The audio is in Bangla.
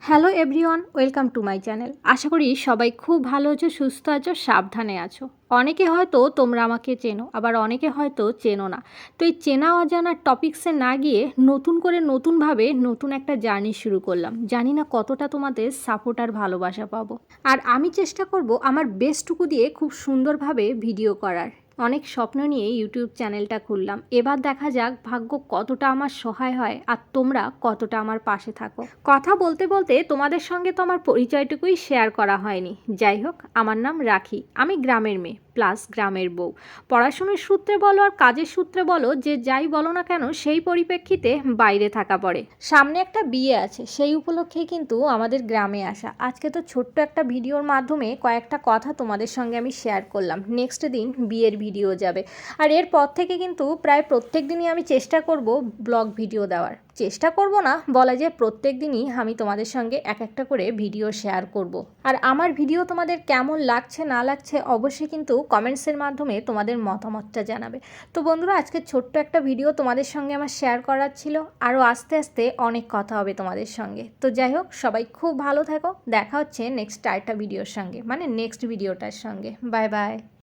Hello everyone, welcome to my channel. আশা করি সবাই খুব ভালো আছো, সুস্থ আছো, সাবধানে আছো। অনেকে হয়তো তোমরা আমাকে চেনো, আবার অনেকে হয়তো চেনো না। তো এই চেনা অজানার টপিক্সে না গিয়ে নতুন করে নতুনভাবে নতুন একটা জার্নি শুরু করলাম। জানি না কতটা তোমাদের সাপোর্ট আর ভালোবাসা পাবো। আর আমি চেষ্টা করব আমার বেস্টটুকু দিয়ে খুব সুন্দরভাবে ভিডিও করার। অনেক স্বপ্ন নিয়ে ইউটিউব চ্যানেলটা খুললাম। এবার দেখা যাক ভাগ্য কতটা আমার সহায় হয় আর তোমরা কতটা আমার পাশে থাকো। কথা বলতে বলতে তোমাদের সঙ্গে তো আমার পরিচয়টুকুই শেয়ার করা হয়নি। যাই হোক, আমার নাম রাখি, আমি গ্রামের মেয়ে প্লাস গ্রামের বউ। পড়াশোনার সূত্রে বলো আর কাজের সূত্রে বলো, যে যাই বলো না কেন, সেই পরিপ্রেক্ষিতে বাইরে থাকা পড়ে। সামনে একটা বিয়ে আছে, সেই উপলক্ষেই কিন্তু আমাদের গ্রামে আসা। আজকে তো ছোট্ট একটা ভিডিওর মাধ্যমে কয়েকটা কথা তোমাদের সঙ্গে আমি শেয়ার করলাম। নেক্সট দিন বিয়ের ভিডিও যাবে, আর এরপর থেকে কিন্তু প্রায় প্রত্যেক দিনই আমি চেষ্টা করব ব্লগ ভিডিও দেওয়ার। চেষ্টা করব না, বলা যায় প্রত্যেক দিনই আমি তোমাদের সঙ্গে এক একটা করে ভিডিও শেয়ার করব। আর আমার ভিডিও তোমাদের কেমন লাগছে না লাগছে অবশ্যই কিন্তু কমেন্টসের মাধ্যমে তোমাদের মতামতটা জানাবে। তো বন্ধুরা, আজকে ছোট্ট একটা ভিডিও তোমাদের সঙ্গে আমার শেয়ার করার ছিল। আরও আস্তে আস্তে অনেক কথা হবে তোমাদের সঙ্গে। তো যাই হোক, সবাই খুব ভালো থাকো। দেখা হচ্ছে নেক্সট আরেকটা ভিডিওর সঙ্গে, মানে নেক্সট ভিডিওটার সঙ্গে। Bye bye.